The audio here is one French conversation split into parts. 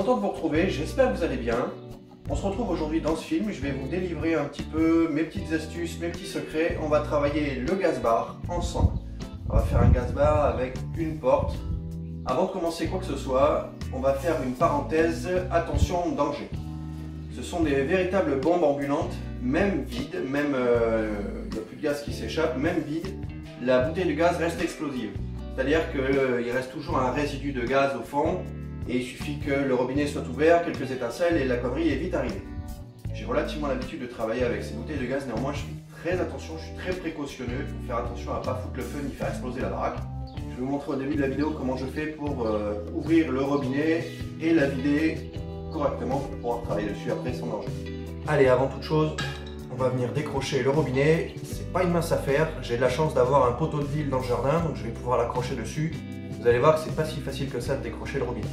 content de vous retrouver, j'espère que vous allez bien. On se retrouve aujourd'hui dans ce film, je vais vous délivrer un petit peu mes petites astuces, mes petits secrets. On va travailler le gaz bar ensemble. On va faire un gaz bar avec une porte. Avant de commencer quoi que ce soit, on va faire une parenthèse, attention, danger. Ce sont des véritables bombes ambulantes, même vides, même il n'y a plus de gaz qui s'échappe, même vide, la bouteille de gaz reste explosive. C'est-à-dire qu'il reste toujours un résidu de gaz au fond et il suffit que le robinet soit ouvert, quelques étincelles et la connerie est vite arrivée. J'ai relativement l'habitude de travailler avec ces bouteilles de gaz, néanmoins je fais très attention, je suis très précautionneux pour faire attention à ne pas foutre le feu ni faire exploser la baraque. Je vais vous montrer au début de la vidéo comment je fais pour ouvrir le robinet et la vider correctement pour pouvoir travailler dessus après sans danger. Allez, avant toute chose, on va venir décrocher le robinet. C'est pas une mince affaire, j'ai de la chance d'avoir un poteau de ville dans le jardin, donc je vais pouvoir l'accrocher dessus. Vous allez voir que c'est pas si facile que ça de décrocher le robinet.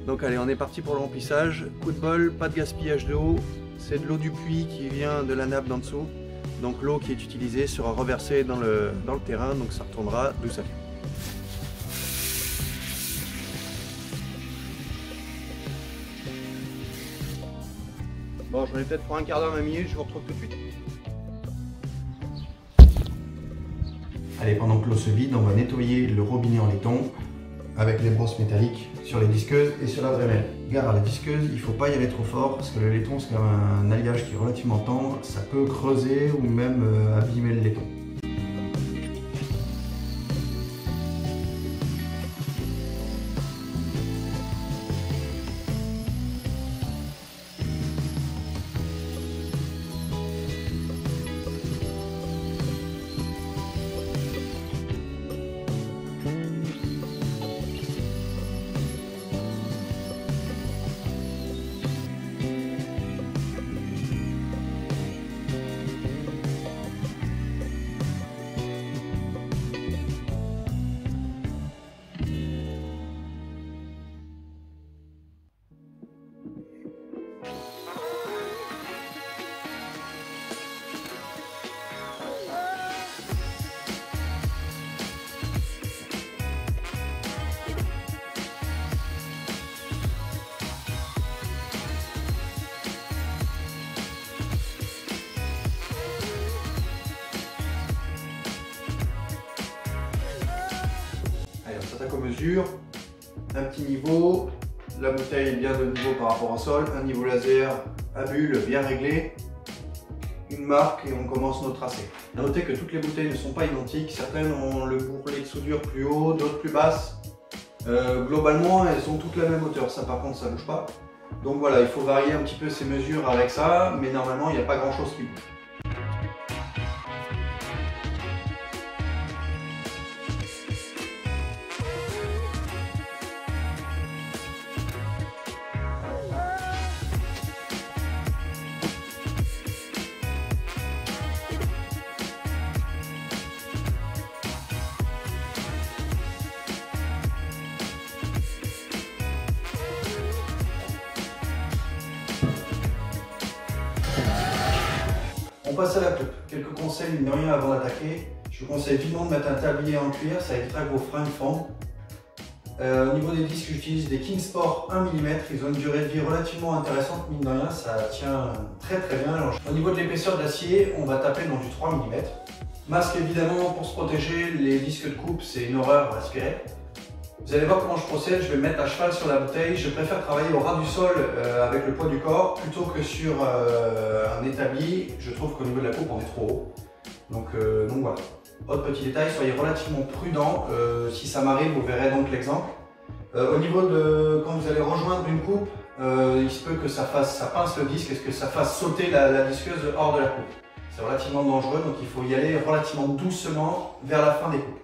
Donc allez, on est parti pour le remplissage. Coup de bol, pas de gaspillage d'eau. C'est de l'eau du puits qui vient de la nappe d'en dessous. Donc l'eau qui est utilisée sera reversée dans le terrain, donc ça retournera d'où ça vient. Bon, j'en ai peut-être pour un quart d'heure, 20 minutes, je vous retrouve tout de suite. Allez, pendant que l'eau se vide, on va nettoyer le robinet en laiton avec les brosses métalliques sur les disqueuses et sur la Dremel. Gare à la disqueuse, il ne faut pas y aller trop fort parce que le laiton c'est quand même un alliage qui est relativement tendre, ça peut creuser ou même abîmer le laiton. Comme mesure, un petit niveau, la bouteille est bien de niveau par rapport au sol, un niveau laser à bulle bien réglé, une marque et on commence notre tracé. A noter que toutes les bouteilles ne sont pas identiques, certaines ont le bourrelet de soudure plus haut, d'autres plus basses. Globalement elles ont toutes la même hauteur, ça par contre ça bouge pas. Donc voilà, il faut varier un petit peu ces mesures avec ça, mais normalement il n'y a pas grand chose qui bouge. On passe à la coupe. Quelques conseils, mine de rien, avant d'attaquer. Je vous conseille vivement de mettre un tablier en cuir, ça évitera que vos fringues fondent. Au niveau des disques, j'utilise des Kingsport 1 mm. Ils ont une durée de vie relativement intéressante, mine de rien, ça tient très bien. Alors, au niveau de l'épaisseur de l'acier, on va taper dans du 3 mm. Masque évidemment pour se protéger, les disques de coupe, c'est une horreur à respirer. Vous allez voir comment je procède, je vais me mettre à cheval sur la bouteille. Je préfère travailler au ras du sol avec le poids du corps plutôt que sur un établi. Je trouve qu'au niveau de la coupe, on est trop haut. Donc voilà. Autre petit détail, soyez relativement prudent. Si ça m'arrive, vous verrez donc l'exemple. Au niveau de quand vous allez rejoindre une coupe, il se peut que ça pince le disque et que ça fasse sauter la disqueuse hors de la coupe. C'est relativement dangereux, donc il faut y aller relativement doucement vers la fin des coupes.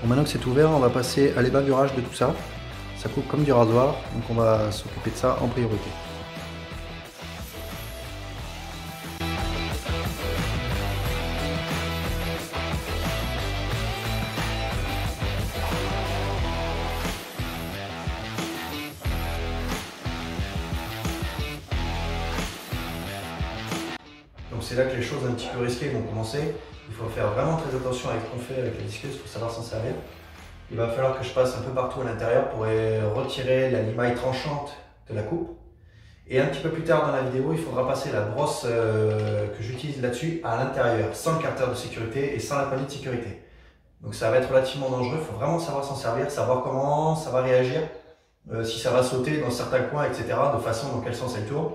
Bon, maintenant que c'est ouvert, on va passer à l'ébaburage de tout ça. Ça coupe comme du rasoir, donc on va s'occuper de ça en priorité. Donc c'est là que les choses un petit peu risquées vont commencer. Il faut faire vraiment très attention avec ce qu'on fait avec la disqueuse pour savoir s'en servir. Il va falloir que je passe un peu partout à l'intérieur pour retirer la limaille tranchante de la coupe. Et un petit peu plus tard dans la vidéo, il faudra passer la brosse que j'utilise là-dessus à l'intérieur, sans le capteur de sécurité et sans la poignée de sécurité. Donc ça va être relativement dangereux, il faut vraiment savoir s'en servir, savoir comment ça va réagir, si ça va sauter dans certains coins, etc., de façon dans quel sens elle tourne.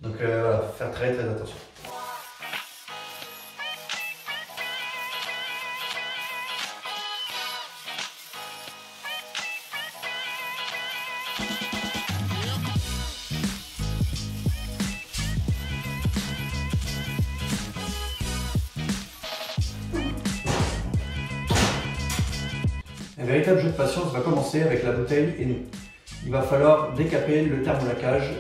Donc voilà, faut faire très attention. Un véritable jeu de patience va commencer avec la bouteille et nous. Il va falloir décaper le thermolacage,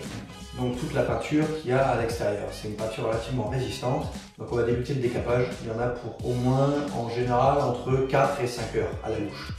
donc toute la peinture qu'il y a à l'extérieur. C'est une peinture relativement résistante, donc on va débuter le décapage. Il y en a pour au moins, en général, entre 4 et 5 heures à la louche.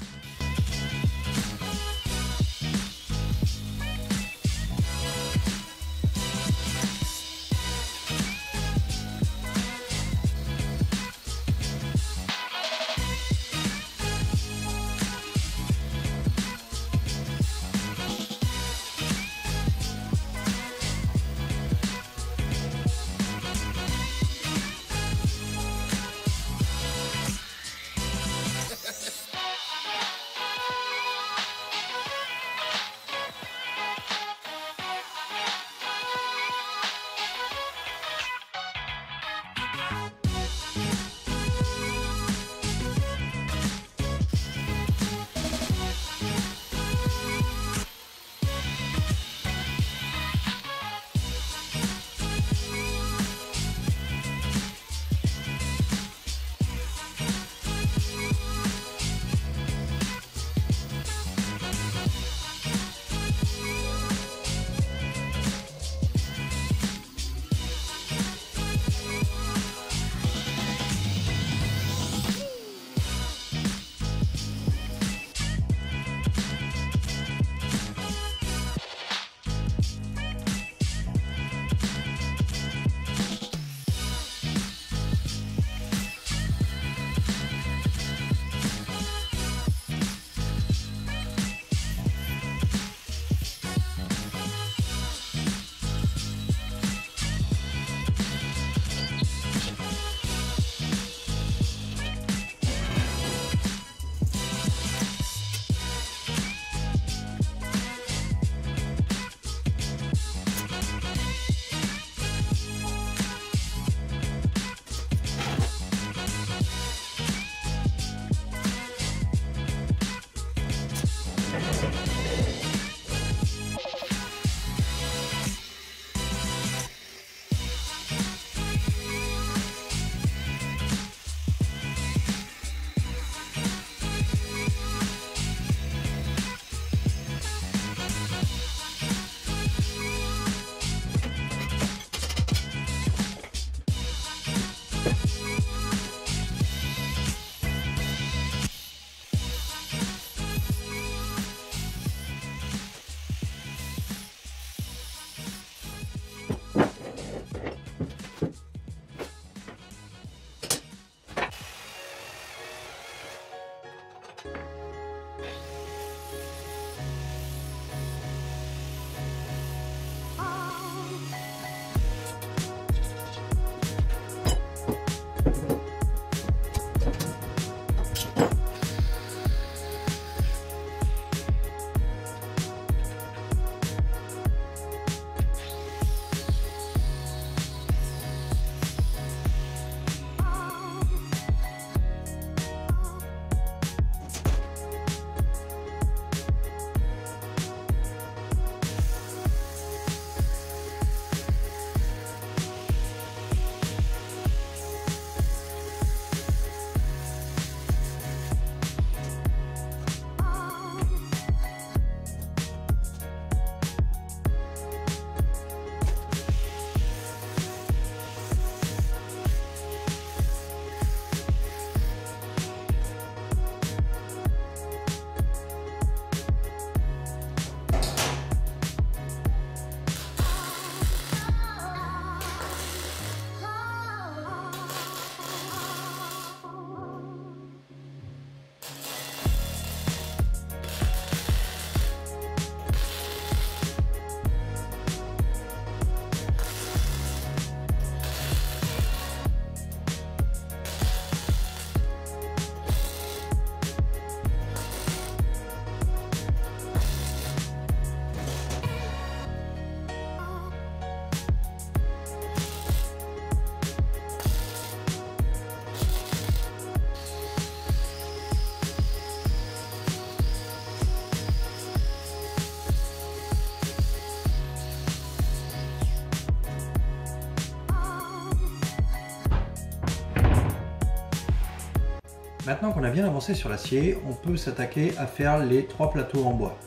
Maintenant qu'on a bien avancé sur l'acier, on peut s'attaquer à faire les 3 plateaux en bois.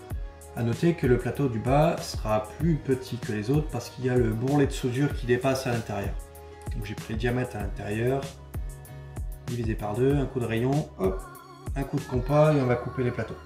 A noter que le plateau du bas sera plus petit que les autres parce qu'il y a le bourrelet de soudure qui dépasse à l'intérieur. Donc j'ai pris le diamètre à l'intérieur, divisé par 2, un coup de rayon, hop, un coup de compas et on va couper les plateaux.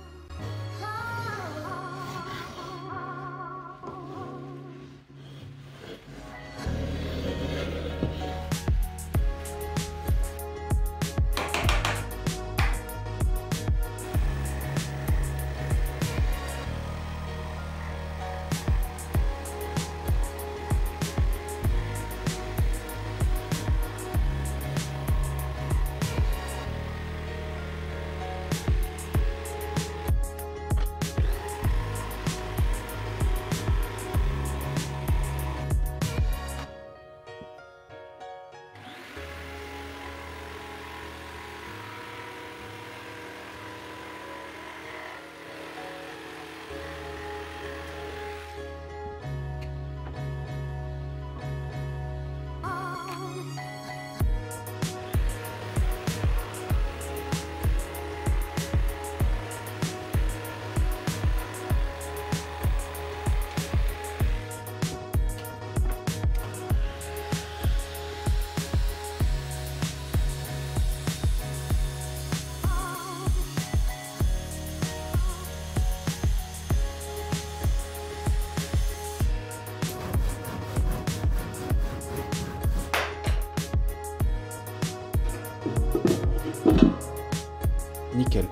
Nickel.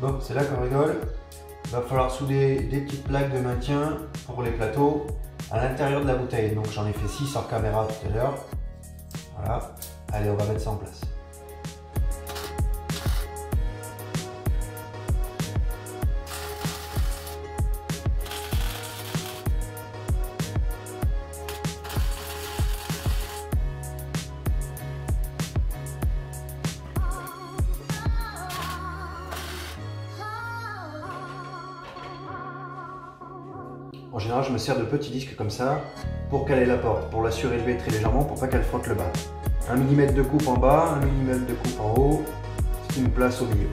Bon, c'est là qu'on rigole. Il va falloir souder des petites plaques de maintien pour les plateaux à l'intérieur de la bouteille. Donc j'en ai fait 6 hors caméra tout à l'heure. Voilà. Allez, on va mettre ça en place. En général, je me sers de petits disques comme ça pour caler la porte, pour la surélever très légèrement pour pas qu'elle frotte le bas. 1 mm de coupe en bas, 1 mm de coupe en haut, ce qui me place au milieu.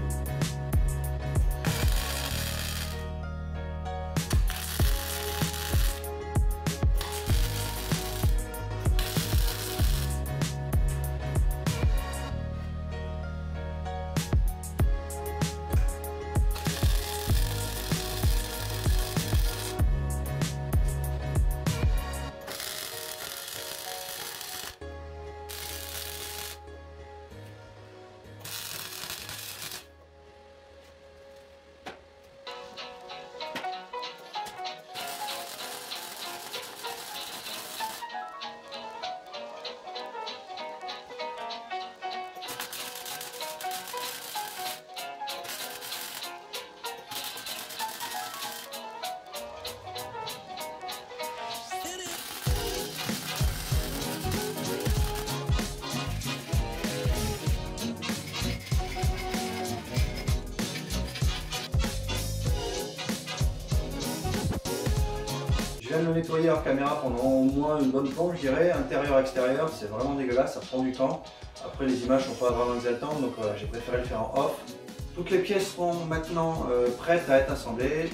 Je viens de le nettoyer hors caméra pendant au moins une bonne plonge, je dirais, intérieur-extérieur, c'est vraiment dégueulasse, ça prend du temps. Après les images sont pas vraiment exaltantes, donc voilà, j'ai préféré le faire en off. Toutes les pièces sont maintenant prêtes à être assemblées,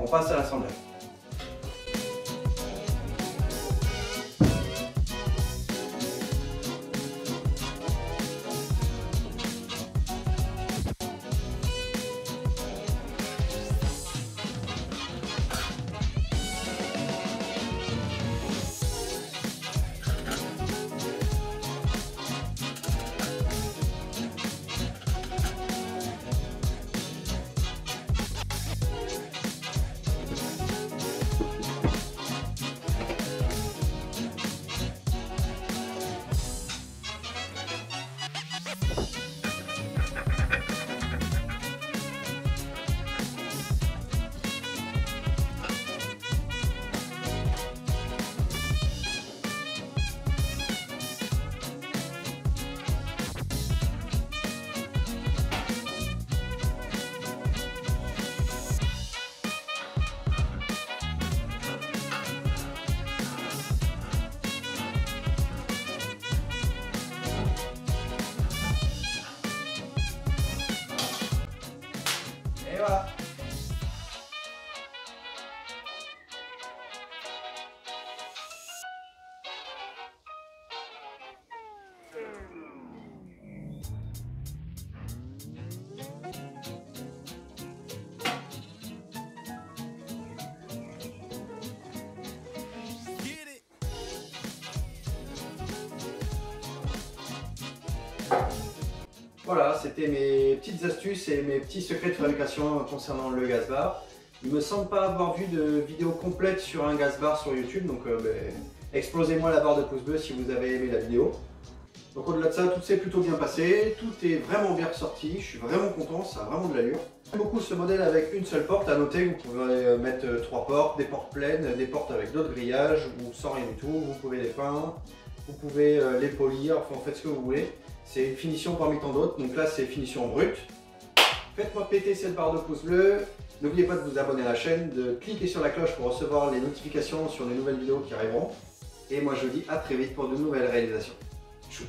on passe à l'assemblage. Voilà. Voilà, c'était mes petites astuces et mes petits secrets de fabrication concernant le gaz bar. Il me semble pas avoir vu de vidéo complète sur un gaz bar sur YouTube, donc explosez-moi la barre de pouce bleu si vous avez aimé la vidéo. Donc au-delà de ça, tout s'est plutôt bien passé, tout est vraiment bien ressorti, je suis vraiment content, ça a vraiment de l'allure. J'aime beaucoup ce modèle avec une seule porte, à noter que vous pouvez mettre 3 portes, des portes pleines, des portes avec d'autres grillages ou sans rien du tout, vous pouvez les peindre, vous pouvez les polir, enfin faites ce que vous voulez. C'est une finition parmi tant d'autres, donc là c'est finition brute. Faites-moi péter cette barre de pouce bleu, n'oubliez pas de vous abonner à la chaîne, de cliquer sur la cloche pour recevoir les notifications sur les nouvelles vidéos qui arriveront. Et moi je vous dis à très vite pour de nouvelles réalisations. Chou.